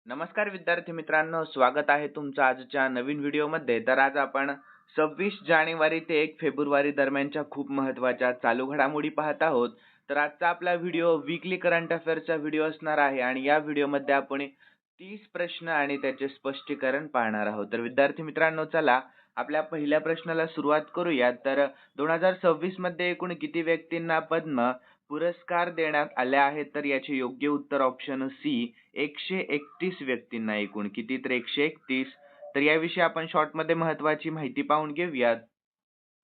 नमस्कार विद्यार्थी मित्रांनो, स्वागत आहे तुमचं आजच्या नवीन व्हिडिओमध्ये. तर आज आपण 26 जानेवारी ते 1 फेब्रुवारी दरम्यानच्या खूप महत्त्वाच्या चालू घडामोडी पाहत आहोत. तर आजचा आपला व्हिडिओ वीकली करंट अफेअर्सचा व्हिडिओ असणार आहे आणि या व्हिडिओमध्ये आपण 30 प्रश्न आणि त्याचे स्पष्टीकरण पाहणार आहोत. तर विद्यार्थी मित्रांनो, चला आपल्या पहिल्या प्रश्नाला सुरुवात करूया. तर 2026 मध्ये एकूण किती व्यक्तींना पद्म पुरस्कार देण्यात आले आहेत? तर याचे योग्य उत्तर ऑप्शन सी 131 व्यक्तींना. एकूण किती? तर 131. तर याविषयी आपण शॉर्टमध्ये महत्त्वाची माहिती पाहून घेऊयात.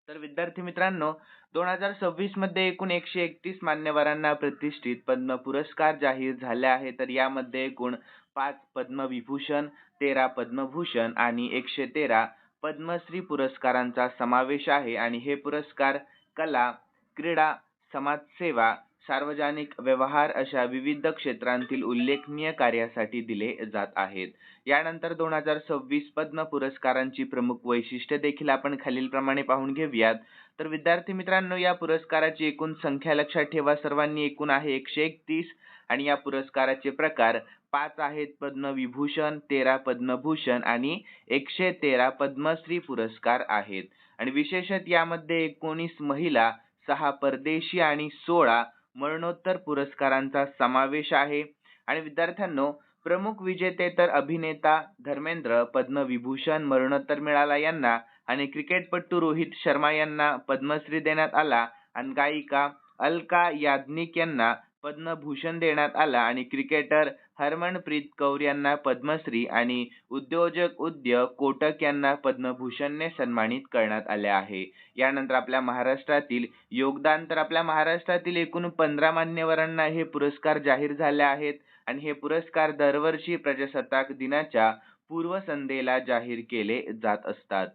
तर विद्यार्थी मित्रांनो, 2026 मध्ये एकूण 131 मान्यवरांना प्रतिष्ठित पद्म पुरस्कार जाहीर झाले आहे. तर यामध्ये एकूण 5 पद्मविभूषण, 13 पद्मभूषण आणि 113 पद्मश्री पुरस्कारांचा समावेश आहे आणि हे पुरस्कार कला, क्रीडा, समाजसेवा, सार्वजनिक व्यवहार अशा विविध क्षेत्रांतील उल्लेखनीय कार्यासाठी दिले जात आहेत. यानंतर 2026 पद्म पुरस्कारांची प्रमुख वैशिष्ट्ये देखील आपण खालीलप्रमाणे पाहून घेऊयात. तर विद्यार्थी मित्रांनो, या पुरस्काराची एकूण संख्या लक्षात ठेवा सर्वांनी. एकूण आहे 131 आणि या पुरस्काराचे प्रकार 5 आहेत. पद्मविभूषण, 13 पद्मभूषण आणि 113 पद्मश्री पुरस्कार आहेत. आणि विशेषतः यामध्ये 19 महिला, 6 परदेशी आणि 16 मरणोत्तर पुरस्कारांचा समावेश आहे. आणि विद्यार्थ्यांनो, प्रमुख विजेते तर अभिनेता धर्मेंद्र पद्मविभूषण मरणोत्तर मिळाला यांना, आणि क्रिकेटपटू रोहित शर्मा यांना पद्मश्री देण्यात आला, आणि गायिका अलका याज्ञिक यांना पद्मभूषण देण्यात आला, आणि क्रिकेटर हरमनप्रीत कौर यांना पद्मश्री आणि उद्योजक उदय कोटक यांना पद्मभूषणने सन्मानित करण्यात आले आहे. यानंतर आपल्या महाराष्ट्रातील योगदान, तर आपल्या महाराष्ट्रातील एकूण 15 मान्यवरांना हे पुरस्कार जाहीर झाले आहेत आणि हे पुरस्कार दरवर्षी प्रजासत्ताक दिनाच्या पूर्वसंध्येला जाहीर केले जात असतात.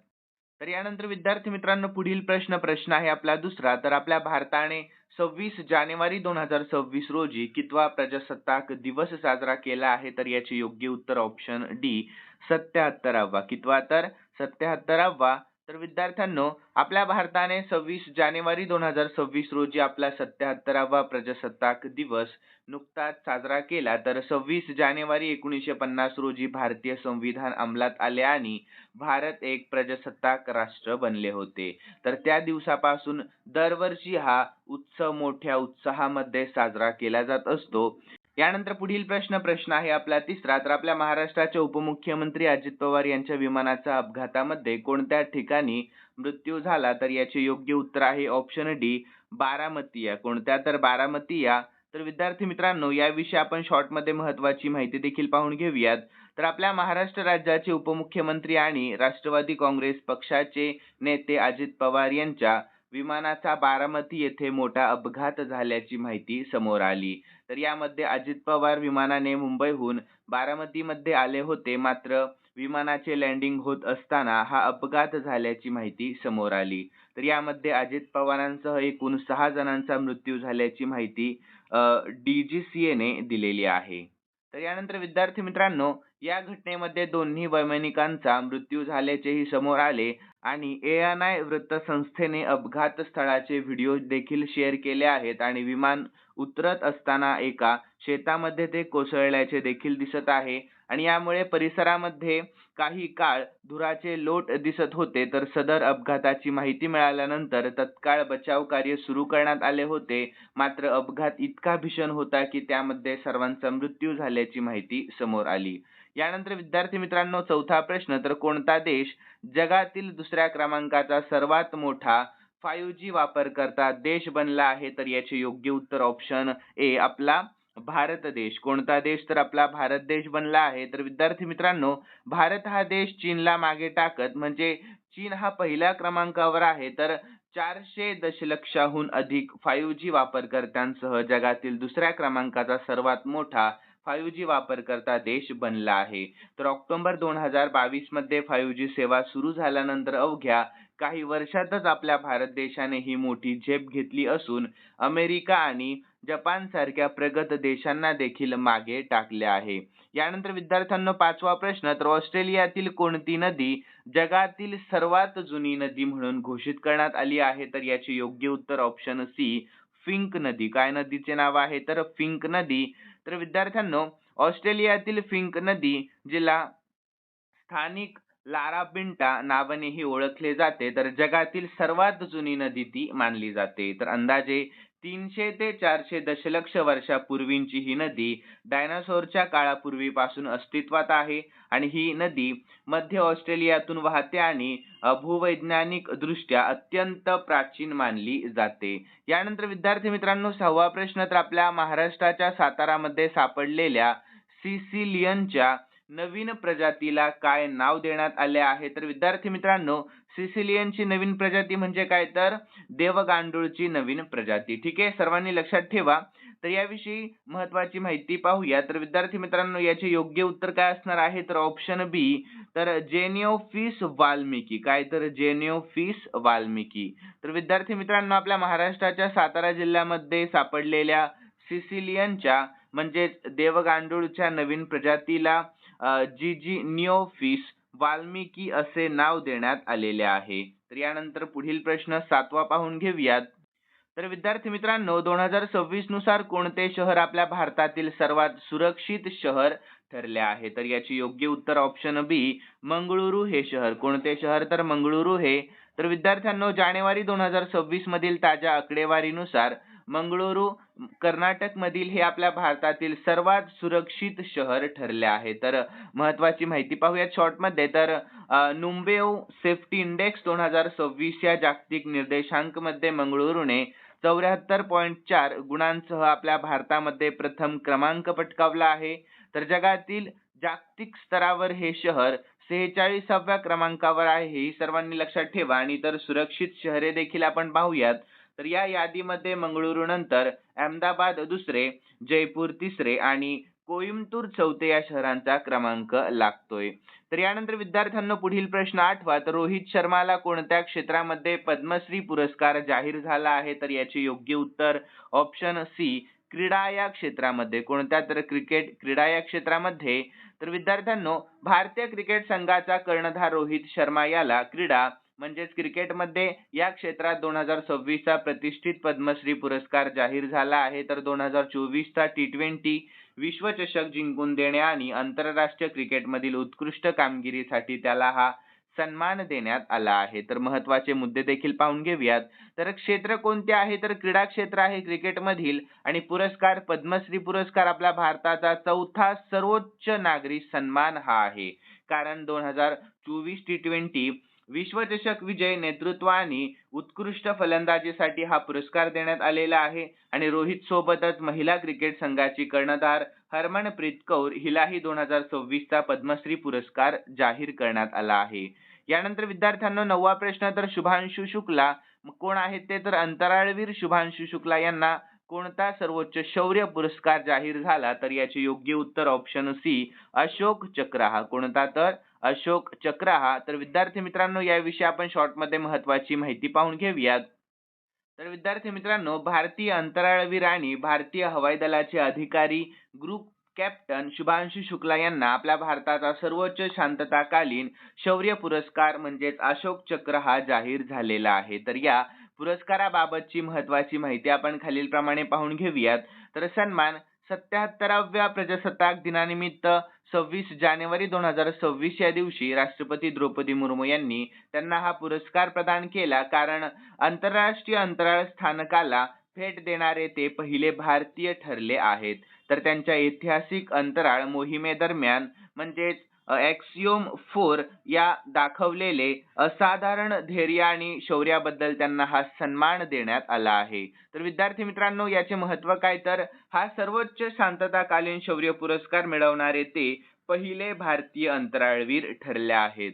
तर यानंतर विद्यार्थी मित्रांनो, पुढील प्रश्न आहे आपला दुसरा. तर आपल्या भारताने 26 जानेवारी 2026 रोजी कितवा प्रजासत्ताक दिवस साजरा केला आहे? तर याचे योग्य उत्तर ऑप्शन डी 77वा. कितवा? तर 77वा. तर विद्यार्थ्यांनो, आपल्या भारताने 26 जानेवारी 2026 रोजी आपला 77वा प्रजासत्ताक दिवस नुकताच साजरा केला. तर 26 जानेवारी 1950 रोजी भारतीय संविधान अंमलात आले आणि भारत एक प्रजासत्ताक राष्ट्र बनले होते. तर त्या दिवसापासून दरवर्षी हा उत्सव मोठ्या उत्साहामध्ये साजरा केला जात असतो. यानंतर पुढील प्रश्न आहे आपला तिसरा. तर आपल्या महाराष्ट्राचे उपमुख्यमंत्री अजित पवार यांच्या विमानाच्या अपघातामध्ये कोणत्या ठिकाणी मृत्यू झाला? तर याचे योग्य उत्तर आहे ऑप्शन डी बारामती. कोणत्या? तर बारामती. तर विद्यार्थी मित्रांनो, याविषयी आपण शॉर्टमध्ये महत्त्वाची माहिती देखील पाहून घेऊयात. तर आपल्या महाराष्ट्र राज्याचे उपमुख्यमंत्री आणि राष्ट्रवादी काँग्रेस पक्षाचे नेते अजित पवार यांच्या विमानाचा बारामती येथे मोठा अपघात झाल्याची माहिती समोर आली. तर यामध्ये अजित पवार विमानाने मुंबईहून बारामतीमध्ये आले होते, मात्र विमानाचे लँडिंग होत असताना हा अपघात झाल्याची माहिती समोर आली. तर यामध्ये अजित पवारांसह एकूण 6 जणांचा मृत्यू झाल्याची माहिती DGCA दिलेली आहे. तर यानंतर विद्यार्थी मित्रांनो, या घटनेमध्ये दोन्ही वैमानिकांचा मृत्यू झाल्याचेही समोर आले आणि ANI वृत्तसंस्थेने अपघात स्थळाचे व्हिडिओ देखील शेअर केले आहेत आणि विमान उतरत असताना एका शेतामध्ये ते कोसळल्याचे देखील दिसत आहे आणि यामुळे परिसरामध्ये काही काळ धुराचे लोट दिसत होते. तर सदर अपघाताची माहिती मिळाल्यानंतर तत्काळ बचाव कार्य सुरू करण्यात आले होते, मात्र अपघात इतका भीषण होता की त्यामध्ये सर्वांचा मृत्यू झाल्याची माहिती समोर आली. यानंतर विद्यार्थी मित्रांनो, चौथा प्रश्न. तर कोणता देश जगातील दुसऱ्या क्रमांकाचा सर्वात मोठा 5G वापरकर्ता देश बनला आहे? तर याचे योग्य उत्तर ऑप्शन ए आपला भारत देश. कोणता देश? तर आपला भारत देश बनला आहे. तर विद्यार्थी मित्रांनो, भारत हा देश चीनला मागे टाकत, म्हणजे चीन हा पहिल्या क्रमांकावर आहे, तर 400 दशलक्षाहून अधिक 5G वापरकर्त्यांसह जगातील दुसऱ्या क्रमांकाचा सर्वात मोठा 5G वापरकर्ता देश बनला आहे. तर ऑक्टोबर 2022 मध्ये 5G सेवा सुरू झाल्यानंतर अवघ्या काही वर्षातच आपल्या भारत देशाने ही मोठी झेप घेतली असून अमेरिका आणि जपान सारख्या प्रगत देशांना देखील मागे टाकले आहे. यानंतर विद्यार्थ्यांनो, पाचवा प्रश्न. तर ऑस्ट्रेलियातील कोणती नदी जगातील सर्वात जुनी नदी म्हणून घोषित करण्यात आली आहे? तर याचे योग्य उत्तर ऑप्शन सी फिंक नदी. काय नदीचे नाव आहे? तर फिंक नदी. तर विद्यार्थ्यांनो, ऑस्ट्रेलियातील फिंक नदी, जिला स्थानिक लारापिंटा नावानेही ओळखले जाते, तर जगातील सर्वात जुनी नदी ती मानली जाते. तर अंदाजे 300 ते 400 दशलक्ष वर्षापूर्वींची ही नदी डायनासोरच्या काळापूर्वीपासून अस्तित्वात आहे आणि ही नदी मध्य ऑस्ट्रेलियातून वाहते आणि भूवैज्ञानिक दृष्ट्या अत्यंत प्राचीन मानली जाते. यानंतर विद्यार्थी मित्रांनो, 6वा प्रश्न, तर आपल्या महाराष्ट्राच्या सातारामध्ये सापडलेल्या सिसिलियनच्या नवीन प्रजातीला काय नाव देण्यात आले आहे? तर विद्यार्थी मित्रांनो, सिसिलियनची नवीन प्रजाती म्हणजे काय? तर देवगांडूळची नवीन प्रजाती. ठीक आहे, सर्वांनी लक्षात ठेवा. तर याविषयी महत्त्वाची माहिती पाहूया. तर विद्यार्थी मित्रांनो, याचे योग्य उत्तर काय असणार आहे? तर ऑप्शन बी, तर जेनिओफिस वाल्मिकी. काय? तर जेनिओफिस वाल्मिकी. तर विद्यार्थी मित्रांनो, आपल्या महाराष्ट्राच्या सातारा जिल्ह्यामध्ये सापडलेल्या सिसिलियनच्या म्हणजेच देवगांडूळच्या नवीन प्रजातीला जिजिनिओफिस वाल्मिकी असे नाव देण्यात आलेले आहे. तर यानंतर पुढील प्रश्न 7वा पाहून घेऊयात. तर विद्यार्थी मित्रांनो, 2026 नुसार कोणते शहर आपल्या भारतातील सर्वात सुरक्षित शहर ठरले आहे? तर याचे योग्य उत्तर ऑप्शन बी, मंगळुरू हे शहर. कोणते शहर? तर मंगळुरू हे. तर विद्यार्थ्यांनो, जानेवारी 2026 मधील ताज्या आकडेवारीनुसार मंगळुरू कर्नाटक मधील हे आपल्या भारतातील सर्वात सुरक्षित शहर ठरले आहे. तर महत्वाची माहिती पाहूयात शॉर्ट मध्ये. तर नुंबेओ सेफ्टी इंडेक्स 2026 या जागतिक निर्देशांक मध्ये मंगळुरूने 74.4 गुणांसह आपल्या भारतामध्ये प्रथम क्रमांक पटकावला आहे. तर जगातील जागतिक स्तरावर हे शहर 46व्या क्रमांकावर आहे, हे सर्वांनी लक्षात ठेवा. आणि तर सुरक्षित शहरे देखील आपण पाहूयात. तर या यादीमध्ये मंगळुरू नंतर अहमदाबाद दुसरे, जयपूर तिसरे आणि कोइंबतूर चौथे या शहरांचा क्रमांक लागतोय. तर यानंतर विद्यार्थ्यांनो, पुढील प्रश्न 8वा, तर रोहित शर्माला कोणत्या क्षेत्रामध्ये पद्मश्री पुरस्कार जाहीर झाला आहे? तर याचे योग्य उत्तर ऑप्शन सी, क्रीडा या क्षेत्रामध्ये. कोणत्या? तर क्रिकेट क्रीडा या क्षेत्रामध्ये. तर विद्यार्थ्यांनो, भारतीय क्रिकेट संघाचा कर्णधार रोहित शर्मा याला क्रीडा म्हणजेच क्रिकेटमध्ये या क्षेत्रात 2026 चा प्रतिष्ठित पद्मश्री पुरस्कार जाहीर झाला आहे. तर 2024 चा T20 विश्वचषक जिंकून देणे आणि आंतरराष्ट्रीय क्रिकेटमधील उत्कृष्ट कामगिरीसाठी त्याला हा सन्मान देण्यात आला आहे. तर महत्त्वाचे मुद्दे देखील पाहून घेऊयात. तर क्षेत्र कोणते आहे? तर क्रीडा क्षेत्र आहे क्रिकेटमधील. आणि पुरस्कार पद्मश्री पुरस्कार आपल्या भारताचा चौथा सर्वोच्च नागरी सन्मान हा आहे. कारण 2024 T20 विश्वचषक विजय, नेतृत्व आणि उत्कृष्ट फलंदाजीसाठी हा पुरस्कार देण्यात आलेला आहे. आणि रोहित सोबतच महिला क्रिकेट संघाची कर्णधार हरमनप्रीत कौर हिलाही 2026 चा पद्मश्री पुरस्कार जाहीर करण्यात आला आहे. यानंतर विद्यार्थ्यांनो, 9वा प्रश्न, तर शुभांशु शुक्ला कोण आहेत ते? तर अंतराळवीर शुभांशु शुक्ला यांना कोणता सर्वोच्च शौर्य पुरस्कार जाहीर झाला? तर याचे योग्य उत्तर ऑप्शन सी, अशोक चक्र हा. कोणता? तर अशोक चक्र हा. तर विद्यार्थी मित्रांनो, याविषयी आपण शॉर्ट मध्ये महत्वाची माहिती पाहून घेऊयात. तर विद्यार्थी मित्रांनो, भारतीय अंतराळवीर आणि भारतीय हवाई दलाचे अधिकारी ग्रुप कॅप्टन शुभांशु शुक्ला यांना आपल्या भारताचा सर्वोच्च शांतताकालीन शौर्य पुरस्कार म्हणजेच अशोक चक्र हा जाहीर झालेला आहे. तर या पुरस्काराबाबतची महत्वाची माहिती आपण खालीलप्रमाणे पाहून घेऊयात. तर सन्मान 77व्या प्रजासत्ताक दिनानिमित्त 26 जानेवारी 2026 या दिवशी राष्ट्रपती द्रौपदी मुर्मू यांनी त्यांना हा पुरस्कार प्रदान केला, कारण आंतरराष्ट्रीय अंतराळ स्थानकाला भेट देणारे ते पहिले भारतीय ठरले आहेत. तर त्यांच्या ऐतिहासिक अंतराळ मोहिमेदरम्यान म्हणजेच एक्सिओम 4 या दाखवलेले असाधारण धैर्य आणि शौर्याबद्दल त्यांना हा सन्मान देण्यात आला आहे. तर विद्यार्थी मित्रांनो, याचे महत्त्व काय? तर हा सर्वोच्च शांतताकालीन शौर्य पुरस्कार मिळवणारे ते पहिले भारतीय अंतराळवीर ठरले आहेत.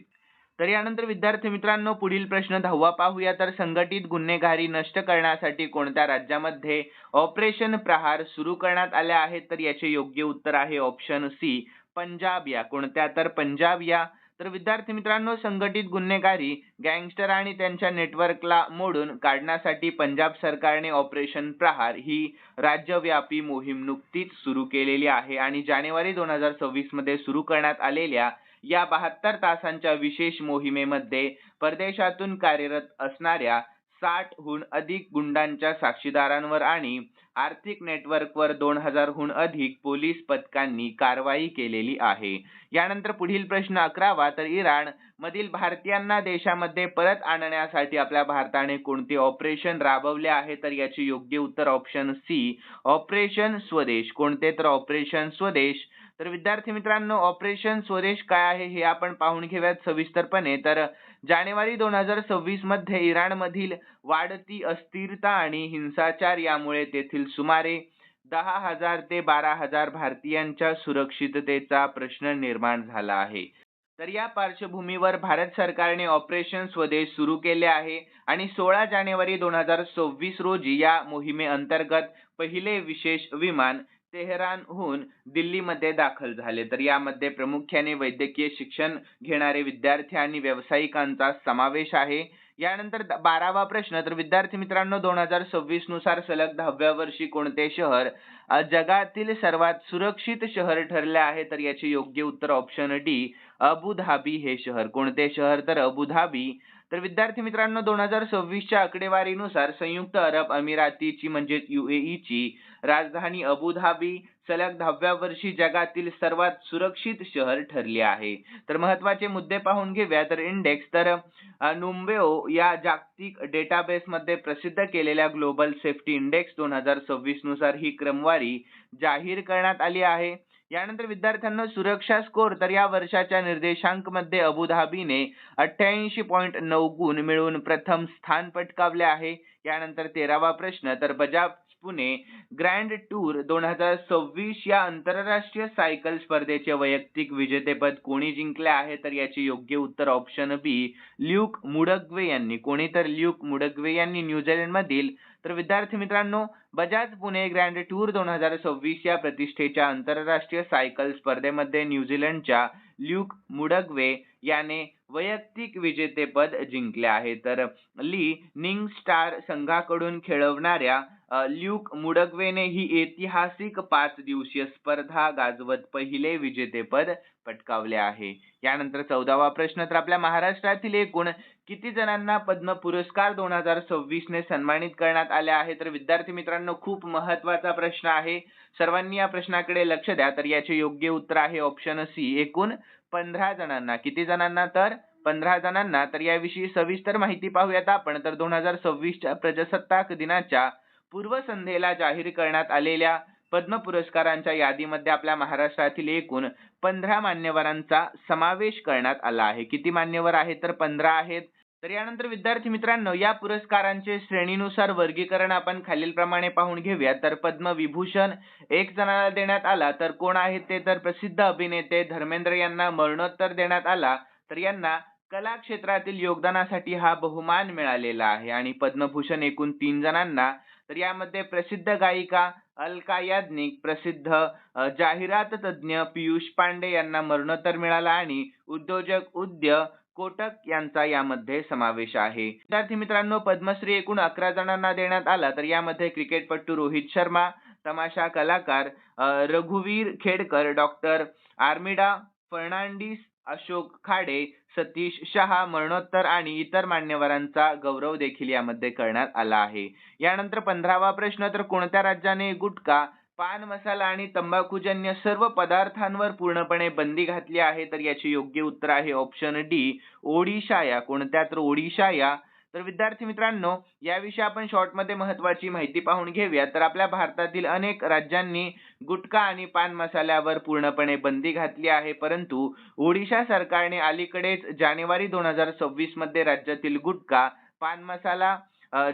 तर यानंतर विद्यार्थी मित्रांनो, पुढील प्रश्न 10वा पाहूया. तर संघटित गुन्हेगारी नष्ट करण्यासाठी कोणत्या राज्यामध्ये ऑपरेशन प्रहार सुरू करण्यात आले आहे? तर याचे योग्य उत्तर आहे ऑप्शन सी, पंजाब या. कोणत्या? तर पंजाब या. तर विद्यार्थी मित्रांनो, संघटित गुन्हेगारी, गँगस्टर आणि त्यांच्या नेटवर्कला मोडून काढण्यासाठी पंजाब सरकारने ऑपरेशन प्रहार ही राज्यव्यापी मोहीम नुकतीच सुरू केलेली आहे. आणि जानेवारी 2026 मध्ये सुरू करण्यात आलेल्या या 72 तासांच्या विशेष मोहिमेमध्ये परदेशातून कार्यरत असणाऱ्या 60 हून अधिक गुंडांच्या साक्षीदारांवर आणि आर्थिक नेटवर्कवर 2000हून अधिक पोलीस पथकांनी कारवाई केलेली आहे. यानंतर पुढील प्रश्न 11वा, तर इराण मधील भारतीयांना देशामध्ये परत आणण्यासाठी आपल्या भारताने कोणते ऑपरेशन राबवले आहे? तर याचे योग्य उत्तर ऑप्शन सी, ऑपरेशन स्वदेश. कोणते? तर ऑपरेशन स्वदेश. तर विद्यार्थी मित्रांनो, ऑपरेशन स्वदेश काय आहे हे आपण पाहून घेऊयात सविस्तरपणे. तर जानेवारी 2026 मध्ये इराणमधील वाढती अस्थिरता आणि हिंसाचार यामुळे तेथील सुमारे 10,000 ते 12,000 भारतीयांच्या सुरक्षिततेचा प्रश्न निर्माण झाला आहे. तर या पार्श्वभूमीवर भारत सरकारने ऑपरेशन स्वदेश सुरू केले आहे आणि 16 जानेवारी 2026 रोजी या मोहिमेअंतर्गत पहिले विशेष विमान तेहरानहून दिल्लीमध्ये दाखल झाले. तर यामध्ये प्रामुख्याने वैद्यकीय शिक्षण घेणारे विद्यार्थी आणि व्यावसायिकांचा समावेश आहे. यानंतर 12वा प्रश्न, तर विद्यार्थी मित्रांनो 2026 नुसार सलग 10व्या वर्षी कोणते शहर जगातील सर्वात सुरक्षित शहर ठरले आहे? तर याचे योग्य उत्तर ऑप्शन डी, अबुधाबी हे शहर. कोणते शहर? तर अबुधाबी. तर विद्यार्थी मित्रांनो 2026 च्या आकडेवारीनुसार संयुक्त अरब अमिरातीची म्हणजेच UAE राजधानी अबुधाबी सलग 10व्या वर्षी जगातील सर्वात सुरक्षित शहर ठरले आहे. तर महत्त्वाचे मुद्दे पाहून घेऊया. तर इंडेक्स, तर नुम्बेओ या जागतिक डेटाबेस मध्ये प्रसिद्ध केलेल्या ग्लोबल सेफ्टी इंडेक्स 2026 नुसार ही क्रमवारी जाहीर करण्यात आली आहे. यानंतर विद्यार्थ्यांना सुरक्षा स्कोर, तर या वर्षाच्या निर्देशांक मध्ये अबुधाबीने 88.9 गुण मिळवून प्रथम स्थान पटकावले आहे. यानंतर 13वा प्रश्न, तर बजाज पुणे ग्रँड टूर 2026 या आंतरराष्ट्रीय सायकल स्पर्धेचे वैयक्तिक विजेतेपद कोणी जिंकले आहे? तर याचे योग्य उत्तर ऑप्शन बी, ल्यूक मुडगवे यांनी. कोणी? तर ल्यूक मुडगवे यांनी न्यूझीलंड मधील. तर विद्यार्थी मित्रांनो बजाज पुणे ग्रँड टूर 2026 या प्रतिष्ठेच्या आंतरराष्ट्रीय सायकल स्पर्धेमध्ये न्यूझीलंडच्या ल्यूक मुडगवे याने वैयक्तिक विजेतेपद जिंकले आहे. तर ली निंग स्टार संघाकडून खेळवणाऱ्या ल्यूक मुडगवेने ही ऐतिहासिक 5 दिवसीय स्पर्धा गाजवत पहिले विजेतेपद पटकावले आहे. यानंतर 14वा प्रश्न, तर आपल्या महाराष्ट्रातील एकूण किती जणांना पद्म पुरस्कार 2026 ने सन्मानित करण्यात आले आहे? तर विद्यार्थी मित्रांनो खूप महत्त्वाचा प्रश्न आहे, सर्वांनी या प्रश्नाकडे लक्ष द्या. तर याचे योग्य उत्तर आहे ऑप्शन सी, एकूण 15 जणांना. किती जणांना? तर 15 जणांना. तर याविषयी सविस्तर माहिती पाहूयात आपण. तर 2026 च्या प्रजासत्ताक दिनाच्या पूर्वसंध्येला जाहीर करण्यात आलेल्या पद्म पुरस्कारांच्या यादीमध्ये आपल्या महाराष्ट्रातील एकूण 15 मान्यवरांचा समावेश करण्यात आला आहे. किती मान्यवर आहेत? तर 15 आहेत. तर यानंतर विद्यार्थी मित्रांनो या पुरस्कारांचे श्रेणीनुसार वर्गीकरण आपण खालीलप्रमाणे पाहून घेऊया. तर पद्मविभूषण एक जणाला देण्यात आला, तर कोण आहेत ते? तर प्रसिद्ध अभिनेते धर्मेंद्र यांना मरणोत्तर देण्यात आला. तर यांना कला क्षेत्रातील योगदानासाठी हा बहुमान मिळालेला आहे. आणि पद्मभूषण एकूण 3 जणांना. तर यामध्ये प्रसिद्ध गायिका अलका याज्ञिक, प्रसिद्ध जाहिरात तज्ञ पीयूष पांडे यांना मरणोत्तर मिळाला आणि उद्योजक उदय कोटक यांचा यामध्ये समावेश आहे. विद्यार्थी मित्रांनो पद्मश्री एकूण 11 जणांना देण्यात आला. तर यामध्ये क्रिकेटपटू रोहित शर्मा, तमाशा कलाकार रघुवीर खेडकर, डॉक्टर आर्मिडा फर्नांडिस, अशोक खाडे, सतीश शहा मरणोत्तर आणि इतर मान्यवरांचा गौरव देखील यामध्ये करण्यात आला आहे. यानंतर 15वा प्रश्न, तर कोणत्या राज्याने गुटखा, पान मसाला आणि तंबाखूजन्य सर्व पदार्थांवर पूर्णपणे बंदी घातली आहे? तर याचे योग्य उत्तर आहे ऑप्शन डी, ओडिशा या. कोणत्या? तर ओडिशा या. तर विद्यार्थी मित्रांनो याविषयी आपण शॉर्ट मध्ये महत्त्वाची माहिती पाहून घेऊया. तर आपल्या भारतातील अनेक राज्यांनी गुटखा आणि पान मसाल्यावर पूर्णपणे बंदी घातली आहे, परंतु ओडिशा सरकारने अलीकडेच जानेवारी 2026 मध्ये राज्यातील गुटखा, पान मसाला,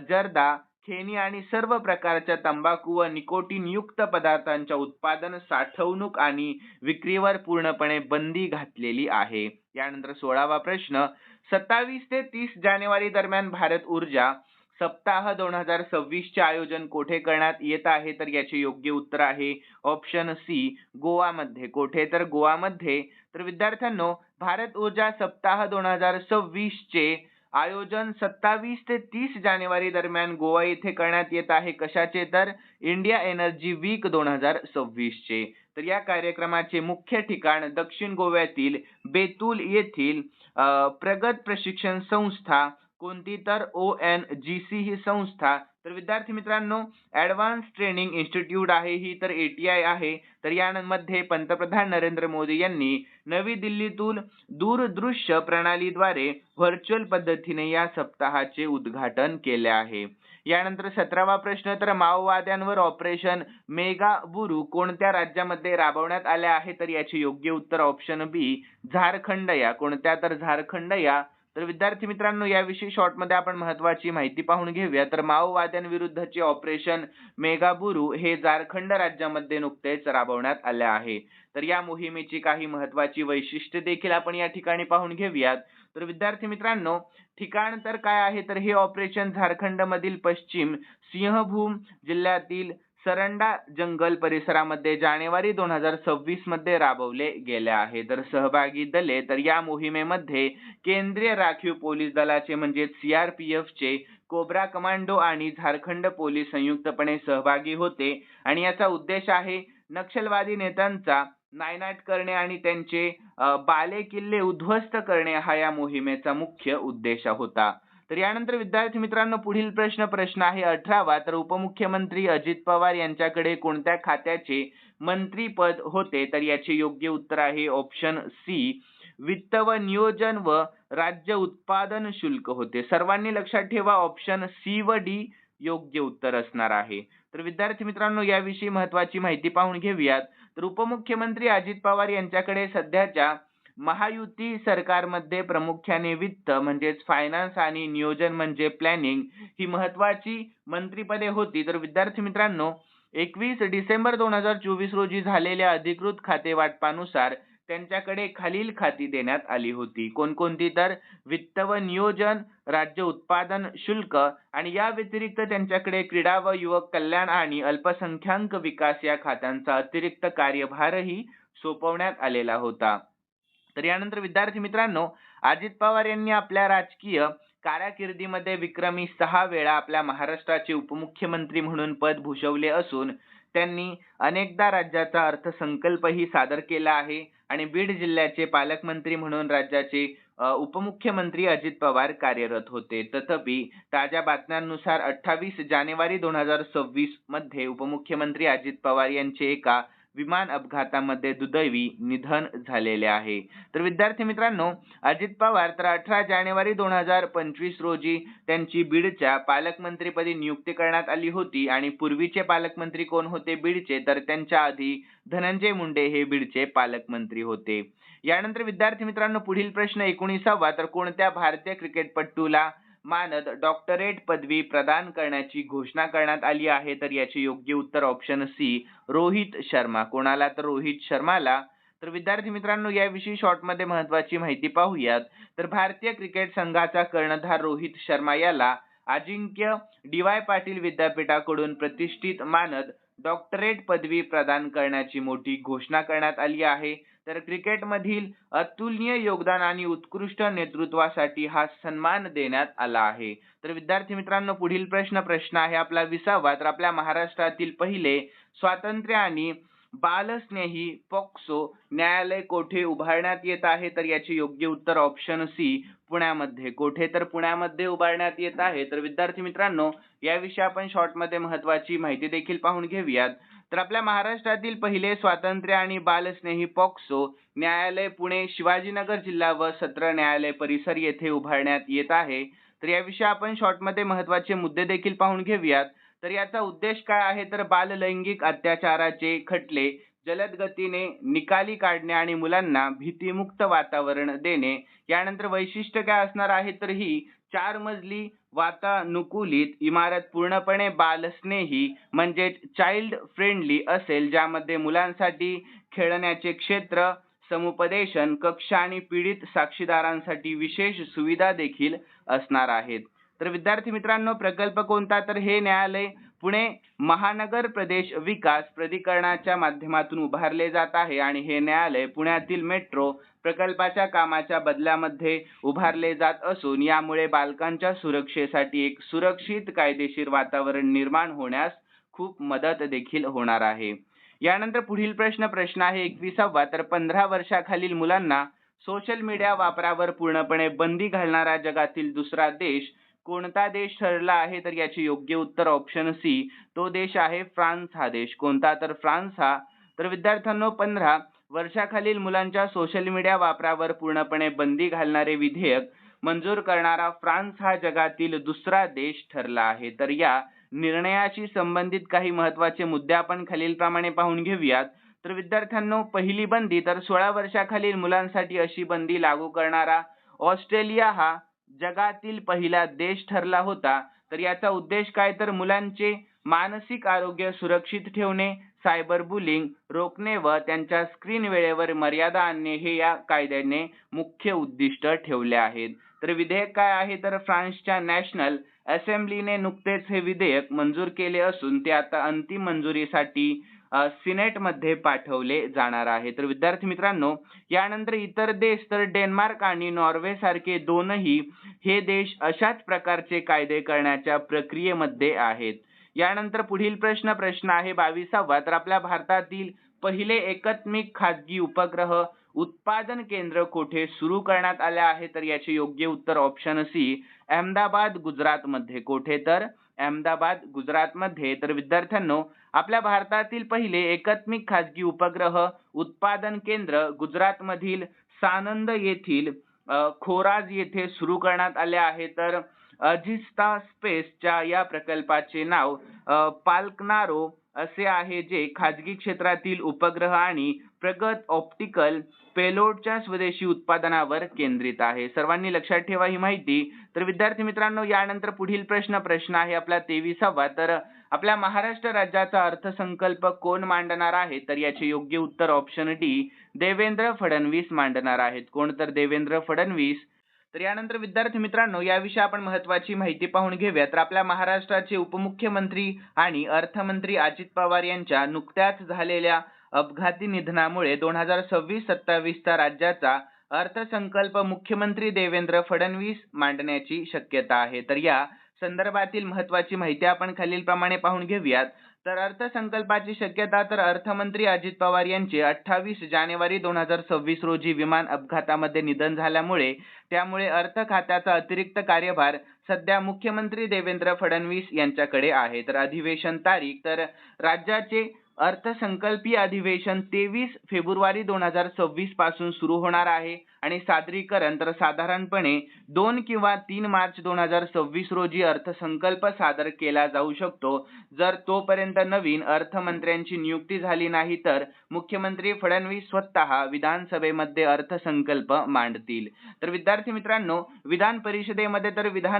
जर्दा, खैनी आणि सर्व प्रकारच्या तंबाखू व निकोटीन युक्त पदार्थांच्या उत्पादन, साठवणूक आणि विक्रीवर पूर्णपणे बंदी घातलेली आहे. यानंतर 16वा प्रश्न, 27 ते 30 जानेवारी दरम्यान भारत ऊर्जा सप्ताह 2026 चे आयोजन कोठे करण्यात येत आहे? तर याचे योग्य उत्तर आहे ऑप्शन सी, गोवामध्ये. कोठे? तर गोवामध्ये. तर विद्यार्थ्यांनो भारत ऊर्जा सप्ताह 2026 चे आयोजन 27 ते 30 जानेवारी दरम्यान गोवा येथे करण्यात येत आहे. कशाचे? तर इंडिया एनर्जी वीक 2026 चे. तर या कार्यक्रमाचे मुख्य ठिकाण दक्षिण गोव्यातील बेतूल येथील प्रगत प्रशिक्षण संस्था कोणती तर ONGC ही संस्था. तर विद्यार्थी मित्रांनो ॲडव्हान्स ट्रेनिंग इन्स्टिट्यूट आहे ही तर ATI आहे. तर यामध्ये पंतप्रधान नरेंद्र मोदी यांनी नवी दिल्लीतून दूरदृश्य प्रणालीद्वारे व्हर्च्युअल पद्धतीने या सप्ताहाचे उद्घाटन केले आहे. यानंतर 17वा प्रश्न, तर माओवाद्यांवर ऑपरेशन मेगाबुरू कोणत्या राज्यामध्ये राबवण्यात आले आहे? तर याचे योग्य उत्तर ऑप्शन बी झारखंड या. कोणत्या तर झारखंड या. तर विद्यार्थी मित्रांनो याविषयी शॉर्टमध्ये आपण महत्त्वाची माहिती पाहून घेऊया. तर माओवाद्यांविरुद्धचे ऑपरेशन मेगाबुरू हे झारखंड राज्यामध्ये नुकतेच राबवण्यात आले आहे. तर या मोहिमेची काही महत्त्वाची वैशिष्ट्ये देखील आपण या ठिकाणी पाहून घेऊयात. तर विद्यार्थी मित्रांनो ठिकाण तर काय आहे? तर हे ऑपरेशन झारखंडमधील पश्चिम सिंहभूम जिल्ह्यातील सरंडा जंगल परिसरामध्ये जानेवारी 2026 मध्ये राबवले गेले आहे. तर सहभागी दले तर या मोहिमेमध्ये केंद्रीय राखीव पोलीस दलाचे म्हणजे CRPF चे कोब्रा कमांडो आणि झारखंड पोलीस संयुक्तपणे सहभागी होते आणि याचा उद्देश आहे नक्षलवादी नेत्यांचा नायनाट करणे आणि त्यांचे बाले किल्ले उद्ध्वस्त करणे हा या मोहिमेचा मुख्य उद्देश होता. तर यानंतर विद्यार्थी मित्रांनो पुढील प्रश्न आहे 18वा. तर उपमुख्यमंत्री अजित पवार यांच्याकडे कोणत्या खात्याचे मंत्रीपद होते? तर याचे योग्य उत्तर आहे ऑप्शन सी वित्त व नियोजन व राज्य उत्पादन शुल्क होते. सर्वांनी लक्षात ठेवा ऑप्शन सी व डी योग्य उत्तर असणार आहे. तर विद्यार्थी मित्रांनो याविषयी महत्त्वाची माहिती पाहून घेऊयात. तर उपमुख्यमंत्री अजित पवार यांच्याकडे सध्याच्या महायुती सरकारमध्ये प्रामुख्याने वित्त म्हणजेच फायनान्स आणि नियोजन म्हणजे प्लॅनिंग ही महत्त्वाची मंत्रिपदे होती. तर विद्यार्थी मित्रांनो 21 डिसेंबर 2024 रोजी झालेल्या अधिकृत खाते वाटपानुसार त्यांच्याकडे खालील खाती देण्यात आली होती. कोणकोणती? तर वित्त व नियोजन, राज्य उत्पादन शुल्क आणि या व्यतिरिक्त त्यांच्याकडे क्रीडा व युवक कल्याण आणि अल्पसंख्याक विकास या खात्यांचा अतिरिक्त कार्यभारही सोपवण्यात आलेला होता. तर यानंतर विद्यार्थी मित्रांनो अजित पवार यांनी आपल्या राजकीय कारकिर्दीमध्ये विक्रमी 6 वेळा आपल्या महाराष्ट्राचे उपमुख्यमंत्री म्हणून पद भूषवले असून त्यांनी अनेकदा राज्याचा अर्थसंकल्पही सादर केला आहे आणि बीड जिल्ह्याचे पालकमंत्री म्हणून राज्याचे उपमुख्यमंत्री अजित पवार कार्यरत होते. तथापि ताज्या बातम्यांनुसार 28 जानेवारी 2026 मध्ये उपमुख्यमंत्री अजित पवार यांचे एका विमान अपघातामध्ये दुर्दैवी निधन झालेले आहे. तर विद्यार्थी मित्रांनो अजित पवार तर 18 जानेवारी 2025 रोजी त्यांची बीडच्या पालकमंत्रीपदी नियुक्ती करण्यात आली होती आणि पूर्वीचे पालकमंत्री कोण होते बीडचे? तर त्यांच्या आधी धनंजय मुंडे हे बीडचे पालकमंत्री होते. यानंतर विद्यार्थी मित्रांनो पुढील प्रश्न 19वा. तर कोणत्या भारतीय क्रिकेटपटूला मानद डॉक्टरेट पदवी प्रदान करण्याची घोषणा करण्यात आली आहे? तर याचे योग्य उत्तर ऑप्शन सी रोहित शर्मा. कोणाला? तर रोहित शर्माला. तर विद्यार्थी मित्रांनो याविषयी शॉर्टमध्ये महत्त्वाची माहिती पाहूयात. तर भारतीय क्रिकेट संघाचा कर्णधार रोहित शर्मा याला अजिंक्य DY पाटील विद्यापीठाकडून प्रतिष्ठित मानद डॉक्टरेट पदवी प्रदान करण्याची मोठी घोषणा करण्यात आली आहे. तर क्रिकेटमधील अतुलनीय योगदान आणि उत्कृष्ट नेतृत्वासाठी हा सन्मान देण्यात आला आहे. तर विद्यार्थी मित्रांनो पुढील प्रश्न आहे आपला 20वा. तर आपल्या महाराष्ट्रातील पहिले स्वातंत्र्य आणि बालस्नेही पॉक्सो न्यायालय कोठे उभारण्यात येत आहे? तर याचे योग्य उत्तर ऑप्शन सी पुण्यामध्ये. कोठे? तर पुण्यामध्ये उभारण्यात येत आहे. तर विद्यार्थी मित्रांनो याविषयी आपण शॉर्टमध्ये महत्त्वाची माहिती देखील पाहून घेऊयात. तर आपल्या महाराष्ट्रातील पहिले स्वातंत्र्य आणि बालस्नेही पॉक्सो न्यायालय पुणे शिवाजीनगर जिल्हा व सत्र न्यायालय परिसर येथे उभारण्यात येत आहे. तर याविषयी आपण शॉर्टमध्ये महत्त्वाचे मुद्दे देखील पाहून घेऊयात. तर याचा उद्देश काय आहे? तर बाललैंगिक अत्याचाराचे खटले जलद गतीने निकाली काढणे आणि मुलांना भीतीमुक्त वातावरण देणे. यानंतर वैशिष्ट्य काय असणार आहे? तर ही 4 मजली वातानुकूलित इमारत पूर्णपणे बालस्नेही म्हणजेच चाइल्ड फ्रेंडली असेल, ज्यामध्ये मुलांसाठी खेळण्याचे क्षेत्र, समुपदेशन कक्ष आणि पीडित साक्षीदारांसाठी विशेष सुविधा देखील असणार आहेत. तर विद्यार्थी मित्रांनो प्रकल्प कोणता? तर हे न्यायालय पुणे महानगर प्रदेश विकास प्राधिकरणाच्या माध्यमातून उभारले जात आहे आणि हे न्यायालय पुण्यातील मेट्रो प्रकल्पाच्या कामाच्या बदल्यामध्ये उभारले जात असून यामुळे बालकांच्या सुरक्षेसाठी एक सुरक्षित कायदेशीर वातावरण निर्माण होण्यास खूप मदत देखील होणार आहे. यानंतर पुढील प्रश्न आहे 21वा. तर 15 वर्षाखालील मुलांना सोशल मीडिया वापरावर पूर्णपणे बंदी घालणारा जगातील दुसरा देश कोणता देश ठरला आहे? तर याचे योग्य उत्तर ऑप्शन सी, तो देश आहे फ्रान्स हा देश. कोणता? तर फ्रान्स हा. तर विद्यार्थ्यांनो, 15 वर्षाखालील मुलांच्या सोशल मीडिया वापरावर पूर्णपणे बंदी घालणारे विधेयक मंजूर करणारा फ्रान्स हा जगातील दुसरा देश ठरला आहे. तर या निर्णयाशी संबंधित काही महत्त्वाचे मुद्दे आपण खालीलप्रमाणे पाहून घेऊयात. तर विद्यार्थ्यांनो, पहिली बंदी, तर 16 वर्षाखालील मुलांसाठी अशी बंदी लागू करणारा ऑस्ट्रेलिया हा जगातील पहिला देश ठरला होता. तर याचा उद्देश काय? तर मुलांचे मानसिक आरोग्य सुरक्षित ठेवणे, सायबर बुलिंग रोखणे व त्यांच्या स्क्रीन वेळेवर मर्यादा आणणे हे या कायद्याने मुख्य उद्दिष्ट ठेवले आहेत. तर विधेयक काय आहे? तर फ्रान्सच्या नॅशनल असेंब्लीने नुकतेच हे विधेयक मंजूर केले असून ते आता अंतिम मंजुरीसाठी सिनेटमध्ये पाठवले जाणार आहे. तर विद्यार्थी मित्रांनो, यानंतर इतर देश, तर डेन्मार्क आणि नॉर्वे सारखे दोनही हे देश अशाच प्रकारचे कायदे करण्याच्या प्रक्रियेमध्ये आहेत. यानंतर पुढील प्रश्न आहे 22वा. तर आपल्या भारतातील पहिले एकात्मिक खाजगी उपग्रह उत्पादन केंद्र कोठे सुरू करण्यात आले आहे? तर याचे योग्य उत्तर ऑप्शन सी, अहमदाबाद गुजरातमध्ये. कोठे? तर अहमदाबाद गुजरातमध्ये. तर विद्यार्थ्यांनो, आपल्या भारतातील पहिले एकात्मिक खाजगी उपग्रह उत्पादन केंद्र गुजरातमधील सानंद येथील खोराज येथे सुरू करण्यात आले आहे. तर अजिस्ता स्पेसच्या या प्रकल्पाचे नाव पाल्कनारो असे आहे, जे खाजगी क्षेत्रातील उपग्रह आणि प्रगत ऑप्टिकल पेलोडच्या स्वदेशी उत्पादनावर केंद्रित आहे. सर्वांनी लक्षात ठेवा ही माहिती. तर विद्यार्थी मित्रांनो, यानंतर पुढील प्रश्न आहे आपला 23वा. तर आपल्या महाराष्ट्र राज्याचा अर्थसंकल्प कोण मांडणार आहे? तर याचे योग्य उत्तर ऑप्शन डी, देवेंद्र फडणवीस मांडणार आहेत. कोण? तर देवेंद्र फडणवीस. तर यानंतर विद्यार्थी मित्रांनो, याविषयी आपण महत्त्वाची माहिती पाहून घेऊया. तर आपल्या महाराष्ट्राचे उपमुख्यमंत्री आणि अर्थमंत्री अजित पवार यांच्या नुकत्याच झालेल्या अपघाती निधनामुळे 2026-27चा राज्याचा अर्थसंकल्प मुख्यमंत्री देवेंद्र फडणवीस मांडण्याची शक्यता आहे. तर या संदर्भातील महत्त्वाची माहिती आपण खालीलप्रमाणे पाहून घेऊयात. तर अर्थसंकल्पाची शक्यता, तर अर्थमंत्री अजित पवार यांचे 28 जानेवारी 2026 रोजी विमान अपघातामध्ये निधन झाल्यामुळे त्यामुळे अर्थ खात्याचा अतिरिक्त कार्यभार सध्या मुख्यमंत्री देवेंद्र फडणवीस यांच्याकडे आहे. तर अधिवेशन तारीख, तर राज्याचे अर्थसंकल्पीय अधिवेशन 23 फेब्रुवारी 2026 पासून सुरू होणार आहे आणि सादरीकरण तर साधारणपणे 2 किंवा 3 मार्च 2026 रोजी अर्थसंकल्प सादर केला जाऊ शकतो. जर तोपर्यंत नवीन अर्थमंत्र्यांची नियुक्ती झाली नाही तर मुख्यमंत्री फडणवीस स्वतः विधानसभेमध्ये अर्थसंकल्प मांडतील. तर विद्यार्थी मित्रांनो, विधान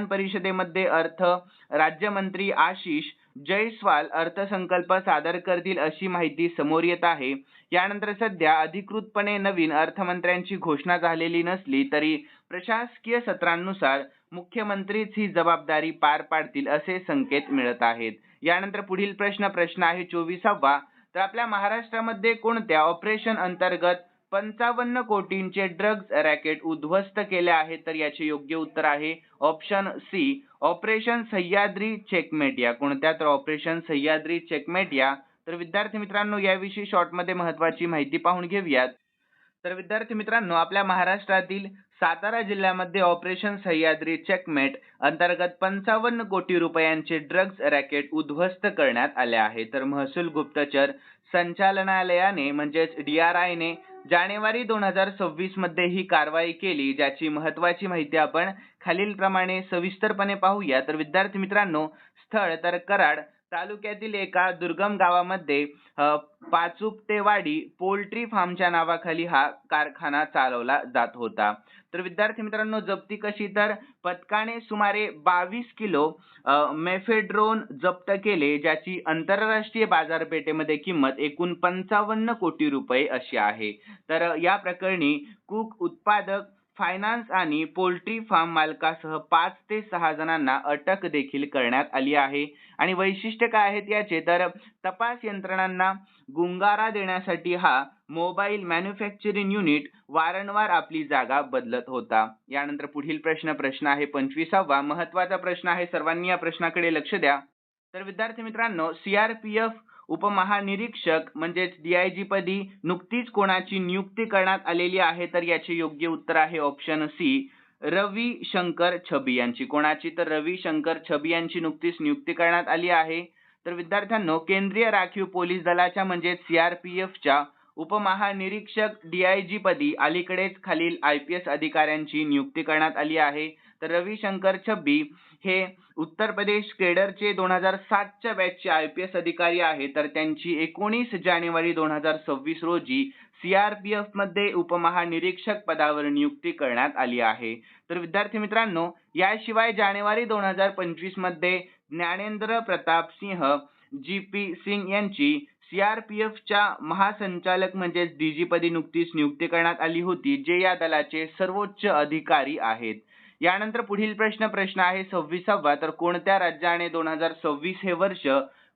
परिषदेमध्ये अर्थ राज्यमंत्री आशिष जयस्वाल अर्थसंकल्प सादर करतील अशी माहिती समोर येत आहे. यानंतर सध्या अधिकृतपणे नवीन अर्थमंत्र्यांची घोषणा झालेली नसली तरी प्रशासकीय सत्रांनुसार मुख्यमंत्रीच ही जबाबदारी पार पाडतील असे संकेत मिळत आहेत. यानंतर पुढील प्रश्न आहे 24वा. तर आपल्या महाराष्ट्रामध्ये कोणत्या ऑपरेशन अंतर्गत 55 कोटींचे ड्रग्ज रॅकेट उद्ध्वस्त केले आहे? तर याचे योग्य उत्तर आहे option C, operation Sahyadri checkmate या. कोणत्या? तर ऑपरेशन सह्याद्री चेकमेट या. तर विद्यार्थी मित्रांनो, याविषयी शॉर्टमध्ये महत्त्वाची माहिती पाहून घेऊयात. तर विद्यार्थी मित्रांनो, आपल्या महाराष्ट्रातील सातारा जिल्ह्यामध्ये ऑपरेशन सह्याद्री चेकमेट अंतर्गत 55 कोटी रुपयांचे ड्रग्ज रॅकेट उद्ध्वस्त करण्यात आले आहे. तर महसूल गुप्तचर संचालनालयाने म्हणजेच DRIने जानेवारी 2026 मध्ये ही कारवाई केली, ज्याची महत्त्वाची माहिती आपण खालीलप्रमाणे सविस्तरपणे पाहूया. तर विद्यार्थी मित्रांनो, स्थळ तर कराड तालुक्यातील एका दुर्गम गावामध्ये पाचुपतेवाडी पोल्ट्री फार्मच्या नावाखाली हा कारखाना चालवला जात होता. तर विद्यार्थी मित्रांनो, जप्ती कशी? तर पथकाने सुमारे 22 किलो मेफेड्रोन जप्त केले, ज्याची आंतरराष्ट्रीय बाजारपेठेमध्ये किंमत एकूण 55 कोटी रुपये अशी आहे. तर या प्रकरणी कूक उत्पादक, फायनान्स आणि पोल्ट्री फार्म मालकासह 5 ते 6 जणांना अटक देखील करण्यात आली आहे. आणि वैशिष्ट्य काय आहेत याचे? तर तपास यंत्रणांना गुंगारा देण्यासाठी हा मोबाईल मॅन्युफॅक्चरिंग युनिट वारंवार आपली जागा बदलत होता. यानंतर पुढील प्रश्न आहे 25वा. महत्त्वाचा प्रश्न आहे, सर्वांनी या प्रश्नाकडे लक्ष द्या. तर विद्यार्थी मित्रांनो, CRPF उपमहानिरीक्षक म्हणजेच DIG पदी नुकतीच कोणाची नियुक्ती करण्यात आलेली आहे, तर याचे योग्य उत्तर आहे ऑप्शन सी, रविशंकर छबी यांची. कोणाची? तर रविशंकर छबी यांची नुकतीच नियुक्ती करण्यात आली आहे. तर विद्यार्थ्यांनो, केंद्रीय राखीव पोलीस दलाच्या म्हणजेच CRPFच्या उपमहानिरीक्षक DIG पदी अलीकडेच खालील IPS अधिकाऱ्यांची नियुक्ती करण्यात आली आहे. तर रविशंकर छबी हे उत्तर प्रदेश केडरचे 2007च्या बॅचचे IPS अधिकारी आहेत. तर त्यांची 19 जानेवारी 2026 रोजी CRPF मध्ये उपमहानिरीक्षक पदावर नियुक्ती करण्यात आली आहे. तर विद्यार्थी मित्रांनो, याशिवाय जानेवारी 2025 मध्ये ज्ञानेंद्र प्रताप सिंह GP सिंग यांची CRPFच्या महासंचालक म्हणजेच DG पदी नुकतीच नियुक्ती करण्यात आली होती, जे या दलाचे सर्वोच्च अधिकारी आहेत. यानंतर पुढील प्रश्न आहे 26वा. तर कोणत्या राज्याने 2026 हे वर्ष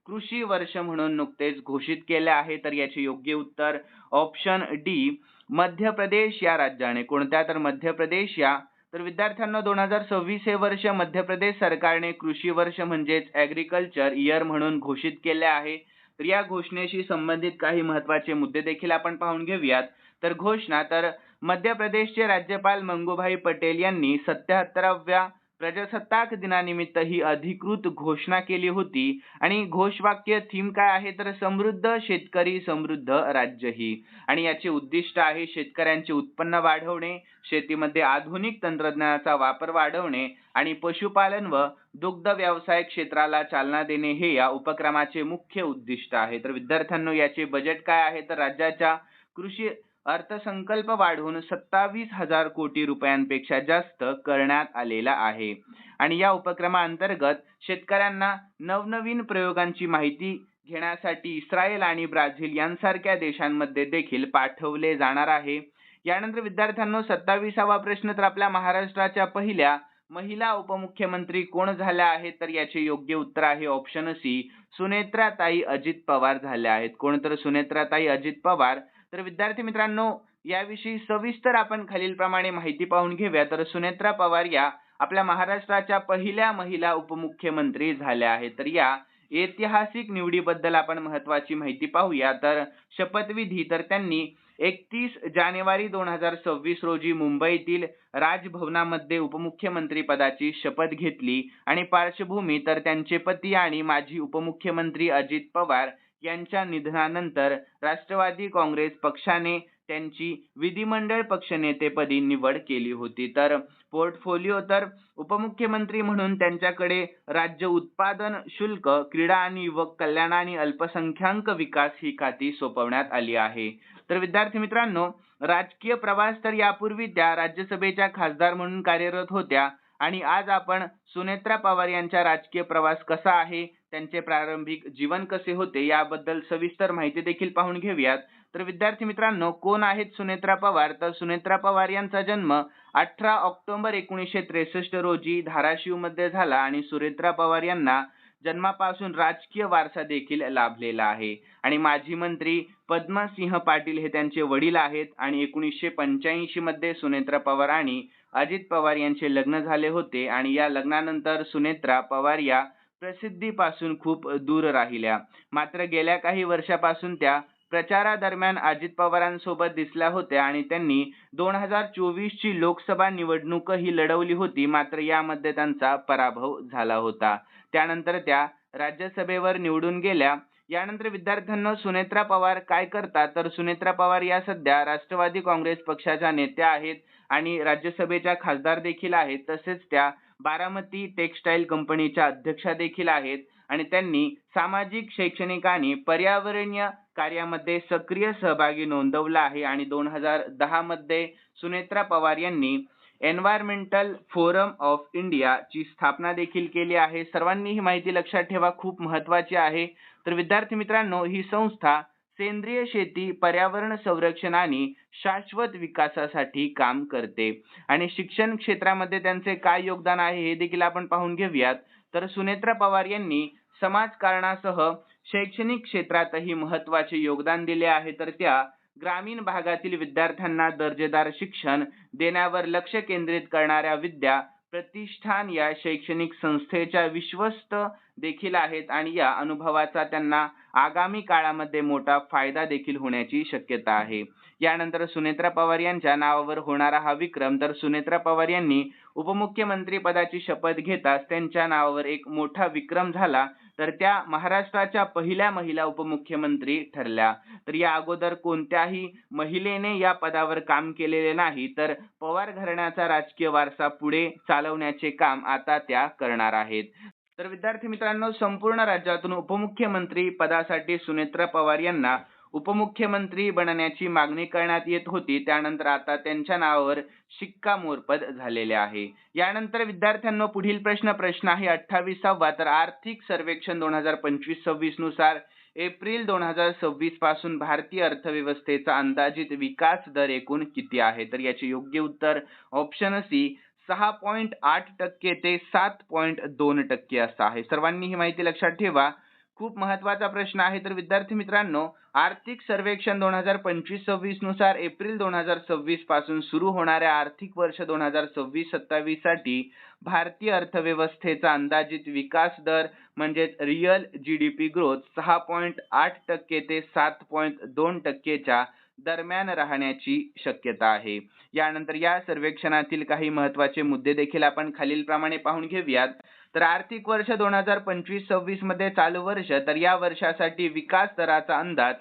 कृषी वर्ष म्हणून नुकतेच घोषित केले आहे? तर याचे योग्य उत्तर ऑप्शन डी, मध्य प्रदेश या राज्याने. कोणत्या? तर मध्य प्रदेश या. तर विद्यार्थ्यांना 2026 हे वर्ष मध्य प्रदेश सरकारने कृषी वर्ष म्हणजेच ॲग्रिकल्चर इयर म्हणून घोषित केले आहे. तर या घोषणेशी संबंधित काही महत्त्वाचे मुद्दे देखील आपण पाहून घेऊयात. तर घोषणा, तर मध्य प्रदेशचे राज्यपाल मंगूभाई पटेल यांनी 77व्या प्रजासत्ताक दिनानिमित्त ही अधिकृत घोषणा केली होती आणि घोषवाक्य थीम काय आहे? तर समृद्ध शेतकरी समृद्ध राज्यही. आणि याचे उद्दिष्ट आहे शेतकऱ्यांचे उत्पन्न वाढवणे, शेतीमध्ये आधुनिक तंत्रज्ञानाचा वापर वाढवणे आणि पशुपालन व दुग्ध व्यवसाय क्षेत्राला चालना देणे हे या उपक्रमाचे मुख्य उद्दिष्ट आहे. तर विद्यार्थ्यांनो, याचे बजेट काय आहे? तर राज्याच्या कृषी अर्थसंकल्प वाढवून 27,000 कोटी रुपयांपेक्षा जास्त करण्यात आलेला आहे. आणि या उपक्रमाअंतर्गत शेतकऱ्यांना नवनवीन प्रयोगांची माहिती घेण्यासाठी इस्रायल आणि ब्राझील यांसारख्या देशांमध्ये देखील पाठवले जाणार आहे. यानंतर विद्यार्थ्यांनो, 27वा प्रश्न, तर आपल्या महाराष्ट्राच्या पहिल्या महिला उपमुख्यमंत्री कोण झाल्या आहेत? तर याचे योग्य उत्तर आहे ऑप्शन सी, सुनेत्राताई अजित पवार झाल्या आहेत. कोण? तर सुनेत्राताई अजित पवार. तर विद्यार्थी मित्रांनो, याविषयी सविस्तर आपण खालीलप्रमाणे माहिती पाहून घेऊया. तर सुनेत्रा पवार या आपल्या महाराष्ट्राच्या पहिल्या महिला उपमुख्यमंत्री झाल्या आहेत. तर या ऐतिहासिक निवडीबद्दल आपण महत्त्वाची माहिती पाहूया. तर शपथविधी, तर त्यांनी 31 जानेवारी 2026 रोजी मुंबईतील राजभवनामध्ये उपमुख्यमंत्री पदाची शपथ घेतली. आणि पार्श्वभूमी, तर त्यांचे पती आणि माजी उपमुख्यमंत्री अजित पवार यांच्या निधनानंतर राष्ट्रवादी काँग्रेस पक्षाने त्यांची विधिमंडळ पक्षनेतेपदी निवड केली होती. तर पोर्टफोलिओ, तर उपमुख्यमंत्री म्हणून त्यांच्याकडे राज्य उत्पादन शुल्क, क्रीडा आणि युवक कल्याण आणि अल्पसंख्याक विकास ही खाती सोपवण्यात आली आहे. तर विद्यार्थी मित्रांनो, राजकीय प्रवास, तर यापूर्वी त्या राज्यसभेच्या खासदार म्हणून कार्यरत होत्या. आणि आज आपण सुनेत्रा पवार यांचा राजकीय प्रवास कसा आहे, त्यांचे प्रारंभिक जीवन कसे होते याबद्दल सविस्तर माहिती देखील पाहून घेऊयात. तर विद्यार्थी मित्रांनो, कोण आहेत सुनेत्रा पवार? तर सुनेत्रा पवार यांचा जन्म 18 ऑक्टोबर 1963 रोजी धाराशिव मध्ये झाला. आणि सुनेत्रा पवार यांना जन्मापासून राजकीय वारसा देखील लाभलेला आहे. आणि माजी मंत्री पद्मसिंह पाटील हे त्यांचे वडील आहेत. आणि 1985 मध्ये सुनेत्रा पवार आणि अजित पवार यांचे लग्न झाले होते. आणि या लग्नानंतर सुनेत्रा पवार या प्रसिद्धीपासून खूप दूर राहिल्या. मात्र गेल्या काही वर्षापासून त्या प्रचारादरम्यान अजित पवारांसोबत दिसल्या होत्या. आणि त्यांनी 2024 ची लोकसभा निवडणूकही लढवली होती, मात्र यामध्ये त्यांचा पराभव झाला होता. त्यानंतर त्या राज्यसभेवर निवडून गेल्या. यानंतर विद्यार्थ्यांनो, सुनेत्रा पवार काय करतात? तर सुनेत्रा पवार या सध्या राष्ट्रवादी काँग्रेस पक्षाच्या नेत्या आहेत आणि राज्यसभेच्या खासदार देखील आहेत. तसेच त्या बारामती टेक्सटाईल कंपनीच्या अध्यक्षा देखील आहेत. आणि त्यांनी सामाजिक, शैक्षणिक आणि पर्यावरणीय कार्यामध्ये सक्रिय सहभागी नोंदवला आहे. आणि 2010 मध्ये सुनेत्रा पवार यांनी एन्व्हायरमेंटल फोरम ऑफ इंडिया ची स्थापना देखील केली आहे. सर्वांनी ही माहिती लक्षात ठेवा, खूप महत्त्वाची आहे. तर विद्यार्थी मित्रांनो, ही संस्था सेंद्रिय शेती, पर्यावरण संरक्षण आणि शाश्वत विकासासाठी काम करते. आणि शिक्षण क्षेत्रामध्ये त्यांचे काय योगदान आहे हे देखील आपण पाहून घेऊयात. तर सुनेत्रा पवार यांनी समाजकारणासह शैक्षणिक क्षेत्रातही महत्त्वाचे योगदान दिले आहे. तर त्या ग्रामीण भागातील विद्यार्थ्यांना दर्जेदार शिक्षण देण्यावर लक्ष केंद्रित करणाऱ्या विद्या प्रतिष्ठान या शैक्षणिक संस्थेच्या विश्वस्त देखील आहेत आणि या अनुभवाचा त्यांना आगामी काळामध्ये मोठा फायदा देखील होण्याची शक्यता आहे. यानंतर सुनेत्रा पवार यांच्या नावावर होणारा हा विक्रम, तर सुनेत्रा पवार यांनी उपमुख्यमंत्री पदाची शपथ घेताच त्यांच्या नावावर एक मोठा विक्रम झाला, तर त्या महाराष्ट्राच्या पहिल्या महिला उपमुख्यमंत्री ठरल्या. तर या अगोदर कोणत्याही महिलेने या पदावर काम केलेले नाही, तर पवार घराण्याचा राजकीय वारसा पुढे चालवण्याचे काम आता त्या करणार आहेत. तर विद्यार्थी मित्रांनो, संपूर्ण राज्यातून उपमुख्यमंत्री पदासाठी सुनेत्रा पवार यांना उपमुख्यमंत्री बनण्याची मागणी करण्यात येत होती. त्यानंतर आता त्यांच्या नावावर शिक्कामोर्तब झालेले आहे. यानंतर विद्यार्थ्यांनो, पुढील प्रश्न आहे 28वा. तर आर्थिक सर्वेक्षण 2025-26 नुसार एप्रिल 2026 पासून भारतीय अर्थव्यवस्थेचा अंदाजित विकास दर एकूण किती आहे? तर याचे योग्य उत्तर ऑप्शन सी 6.8% ते 7.2% असं आहे. सर्वांनी ही माहिती लक्षात ठेवा. खूप महत्त्वाचा प्रश्न आहे. तर विद्यार्थी मित्रांनो, आर्थिक सर्वेक्षण 2025-26 नुसार एप्रिल 2026 पासून सुरू होणाऱ्या आर्थिक वर्ष 2026-27 साठी भारतीय अर्थव्यवस्थेचा अंदाजित विकास दर म्हणजेच रिअल जीडीपी ग्रोथ 6.8% ते 7.2% च्या दरम्यान राहण्याची शक्यता आहे. यानंतर या सर्वेक्षणातील काही महत्त्वाचे मुद्दे देखील आपण खालीलप्रमाणे पाहून घेऊयात. तर आर्थिक वर्ष 2025-26 मध्ये चालू वर्ष, तर या वर्षासाठी विकास दराचा अंदाज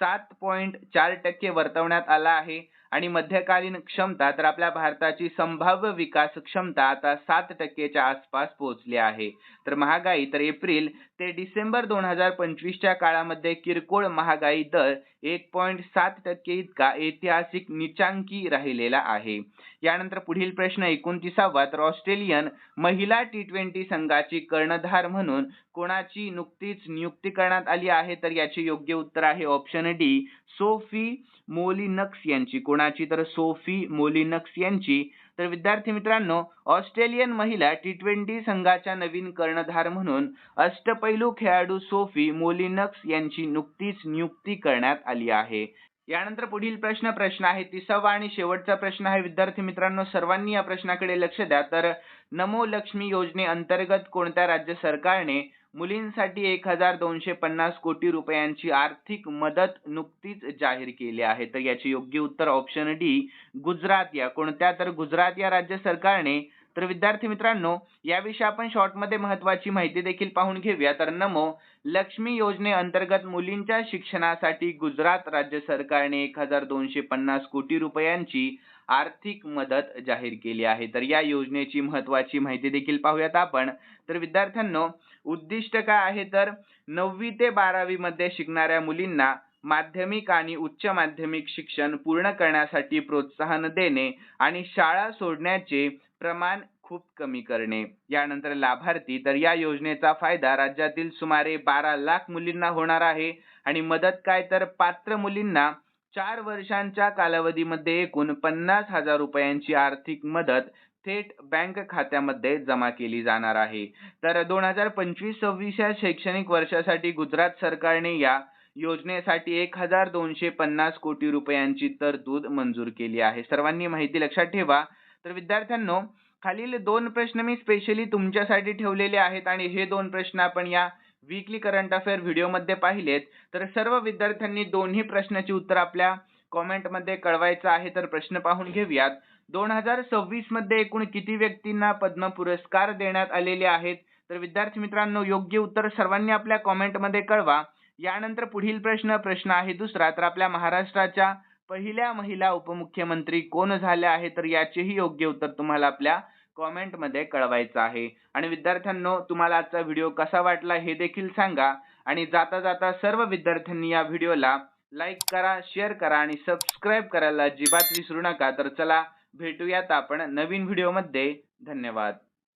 7.4% वर्तवण्यात आला आहे आणि मध्यकालीन क्षमता, तर आपल्या भारताची संभाव्य विकास क्षमता आता 7% च्या आसपास पोहोचली आहे. तर महागाई, तर एप्रिल ते डिसेंबर 2025 च्या काळामध्ये किरकोळ महागाई दर 1.7% इतका ऐतिहासिक नीचांकी राहिलेला आहे. यानंतर पुढील प्रश्न 29वा. तर ऑस्ट्रेलियन महिला T20 संघाची कर्णधार म्हणून कोणाची नुकतीच नियुक्ती करण्यात आली आहे? तर याचे योग्य उत्तर आहे ऑप्शन डी सोफी मोलिनक्स यांची. कोणाची? तर सोफी मोलिनक्स यांची. तर विद्यार्थी मित्रांनो, ऑस्ट्रेलियन महिला T20 संघाच्या नवीन कर्णधार म्हणून अष्टपैलू खेळाडू सोफी मोलिनक्स यांची नुकतीच नियुक्ती करण्यात आली आहे. यानंतर पुढील प्रश्न आहे 30वा आणि शेवटचा प्रश्न आहे. विद्यार्थी मित्रांनो, सर्वांनी या प्रश्नाकडे लक्ष द्या. तर नमो लक्ष्मी योजनेअंतर्गत कोणत्या राज्य सरकारने मुलींसाठी 1250 कोटी रुपयांची आर्थिक मदत नुकतीच जाहीर केली आहे? तर याचे योग्य उत्तर ऑप्शन डी गुजरात या. कोणत्या? तर गुजरात या राज्य सरकारने. तर विद्यार्थी मित्रांनो, याविषयी आपण शॉर्टमध्ये महत्त्वाची माहिती देखील पाहून घेऊया. तर नमो लक्ष्मी योजनेअंतर्गत मुलींच्या शिक्षणासाठी गुजरात राज्य सरकारने 1250 कोटी रुपयांची आर्थिक मदत जाहीर केली आहे. तर या योजनेची महत्त्वाची माहिती देखील पाहूयात आपण. तर विद्यार्थ्यांनो, उद्दिष्ट काय आहे? तर 9वी ते 12वी मध्ये शिकणाऱ्या मुलींना माध्यमिक आणि उच्च माध्यमिक शिक्षण पूर्ण करण्यासाठी प्रोत्साहन देणे आणि शाळा सोडण्याचे प्रमाण खूप कमी करणे. यानंतर लाभार्थी, तर या योजनेचा फायदा राज्यातील सुमारे 12 लाख मुलींना होणार आहे आणि मदत काय? तर पात्र मुलींना 4 वर्षांच्या कालावधीमध्ये एकूण 50,000 रुपयांची आर्थिक मदत थेट बँक खात्यामध्ये जमा केली जाणार आहे. तर 2025-26 या शैक्षणिक वर्षासाठी गुजरात सरकारने या योजनेसाठी 1250 कोटी रुपयांची तरतूद मंजूर केली आहे. सर्वांनी माहिती लक्षात ठेवा. तर विद्यार्थ्यांनो, खालील 2 प्रश्न मी स्पेशली तुमच्यासाठी ठेवलेले आहेत आणि हे 2 प्रश्न आपण या वीकली करंट अफेअर व्हिडिओमध्ये पाहिलेत. तर सर्व विद्यार्थ्यांनी दोन्ही प्रश्नाची उत्तर आपल्या कमेंटमध्ये कळवायचं आहे. तर प्रश्न पाहून घेऊयात. 2026 मध्ये एकूण किती व्यक्तींना पद्म पुरस्कार देण्यात आलेले आहेत? तर विद्यार्थी मित्रांनो, योग्य उत्तर सर्वांनी आपल्या कमेंटमध्ये कळवा. यानंतर पुढील प्रश्न आहे दुसरा. तर आपल्या महाराष्ट्राच्या पहिल्या महिला उपमुख्यमंत्री कोण झाल्या आहेत? तर याचेही योग्य उत्तर तुम्हाला आपल्या कमेंटमध्ये कळवायचं आहे. आणि विद्यार्थ्यांनो, तुम्हाला आजचा व्हिडिओ कसा वाटला हे देखील सांगा आणि जाता जाता सर्व विद्यार्थ्यांनी या व्हिडिओला लाईक करा, शेअर करा आणि सबस्क्राईब करायला अजिबात विसरू नका. तर चला भेटूयात आपण नवीन व्हिडिओमध्ये. धन्यवाद.